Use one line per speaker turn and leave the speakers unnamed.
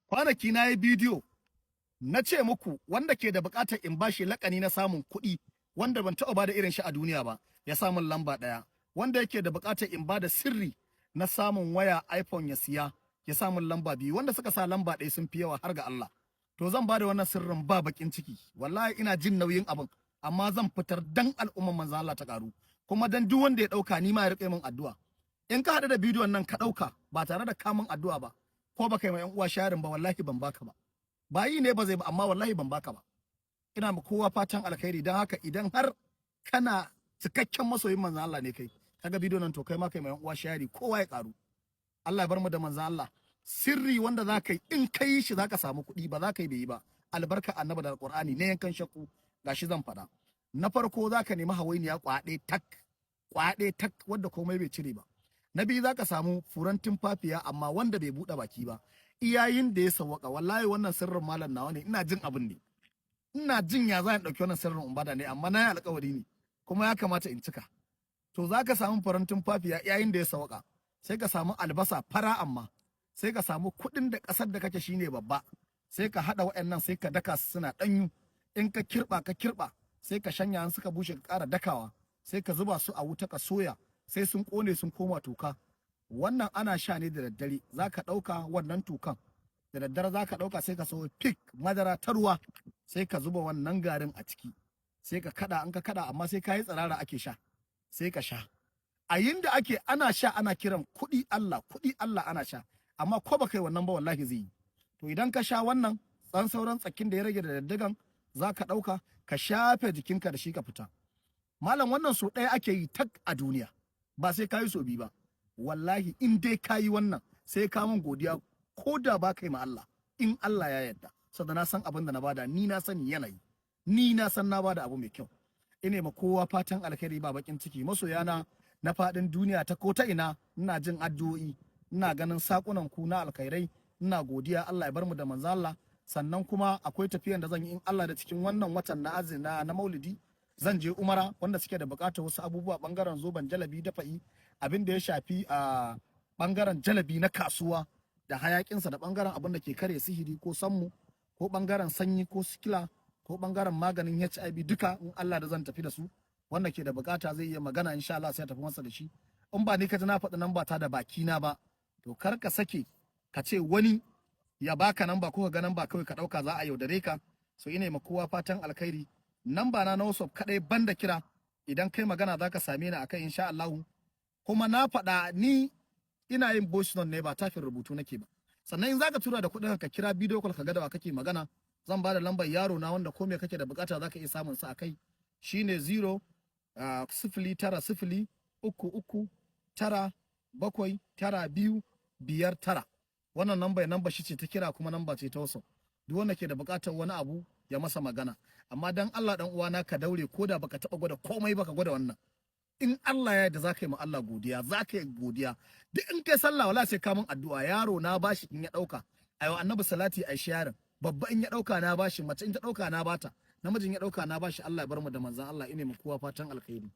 kwanaki na yi bidiyo na ce muku wanda ke da bukatar in bashi lakani na samun kuɗi wanda ban taɓa bada irin shi a duniya ba ya samun lamba ɗaya, wanda yake da bukatar in bada sirri na samun waya iPhone ya siya ya samun lamba biyu, wanda suka sa lamba ɗaya sun fi yawa har ga Allah. To zan bada wannan sirrin ba bakin ciki, wallahi ina jin nauyin abin, amma zan fitar dan al'umman manzo Allah ta karu, kuma dan duk wanda ya dauka ni ma ya rike min addu'a. In ka hada da bidiyon nan ka dauka ba tare da kamun addu'a ba, ko baka yi ma yan uwa sharing ba, wallahi ban baka ba. Bayi ne ba zai ba, amma wallahi ban baka ba. Ina ma kowa fatan alkhairi, dan haka idan har kana cikakken masoyin manzo Allah ne kai, kaga bidiyon nan to kai ma kai ma yan uwa sharing, kowa ya karu. Allah ya bar mu da manzo Allah. Sirri wanda za ka yi in ka yi shi za ka samu kuɗi, ba za ka yi bai yi ba. Albarka annabi da alƙur'ani ne yankan shakku, gashi zan faɗa. Na farko za ka nemi hawainiya kwaɗe tak wanda komai bai cire ba. Na biyu za ka samu furantin fafiya amma wanda bai buɗe baki ba. Iyayin da ya sawwaka, wallahi wannan sirrin malam nawa ne, ina jin abin ne. Ina jin ya za in ɗauki wannan sirrin in bada ne, amma na yi alƙawari ne kuma ya kamata in cika. To za ka samu furantin fafiya iyayin da ya sawwaka, sai ka samu albasa fara amma. Sai ka samu kuɗin da ƙasar da kake shine babba, sai ka haɗa waɗannan sai ka daka su suna ɗanyu, in ka kirɓa sai ka shanya an suka bushe ka ƙara dakawa, sai ka zuba su a wuta ka soya sai sun ƙone sun koma toka. Wannan ana sha ne da daddare, za ka ɗauka wannan tokan da daddare za ka ɗauka sai ka so fik madara ta ruwa sai ka zuba wannan garin a ciki sai ka kaɗa, an ka kaɗa amma sai ka yi tsirara ake sha sai ka sha. A yin da ake ana sha ana kiran kuɗi Allah ana sha, amma ko ba kai wannan ba wallahi zai yi. To idan ka sha wannan tsan sauran tsakin da ya rage da daddagan za ka ɗauka ka shafe jikinka da shi ka fita. Malam wannan so ɗaya ake yi tak a duniya, ba sai ka yi so biyu ba. Wallahi in dai ka yi wannan sai ka min godiya, ko da ba kai ma Allah, in Allah ya yarda. Saboda na san abin da na bada, ni na sani yanayi, ni na san na bada abu mai kyau. Ine ma kowa fatan alkhairi ba bakin ciki, masoyana na faɗin duniya ta ko ta ina, ina jin addu'o'i, ina ganin sakunan ku na alkhairai, ina godiya, Allah ya bar mu da manzo Allah. Sannan kuma akwai tafiyan da zan yi in Allah da cikin wannan watan na azina na Maulidi, zan je Umara, wanda suke da bukatar wasu abubuwa bangaren zoban jalabi dafa'i, abin da ya shafi a bangaren jalabi na kasuwa da hayakinsa, da bangaren abin da ke kare sihiri ko sammu, ko bangaren sanyi ko sikila, ko bangaren maganin HIV, duka in Allah da zan tafi da su. Wanda ke da bukata zai iya magana, insha Allah sai ya tafi masa da shi. In ba ni ka ji na faɗi nan ba ta da baki na ba, to kar ka sake ka ce wani ya baka namba ko ka ga namba kawai ka dauka za a yaudare ka. So ina ma kowa fatan alkhairi. Namba na WhatsApp kadai banda kira, idan kai magana zaka same ni akai insha Allah. Kuma na faɗa ni ina yin voice note ne, ba tafin rubutu nake ba. Sannan in zaka tura da kuɗin ka kira video call ka ga da wa kake magana, zan bada lambar yaro na wanda ko me kake da bukata zaka iya samun sa akai, shine 09033979259. Wannan namba shi ce ta kira kuma namba ce ta WhatsApp. Duk wanda ke da bukatar wani abu ya masa magana, amma dan Allah dan uwana ka daure, ko da baka taba gwada komai baka gwada wannan. In Allah ya yarda zaka yi ma Allah godiya, zaka yi godiya. Duk in kai sallah wala sai ka min addu'a. Yaro na bashi in ya dauka, ayo annabi salati ai sharing. Babba in ya dauka na bashi, mace in ta dauka na bata, namijin ya dauka na bashi. Allah ya bar mu da manzon Allah, ine mu kowa fatan alkhairi.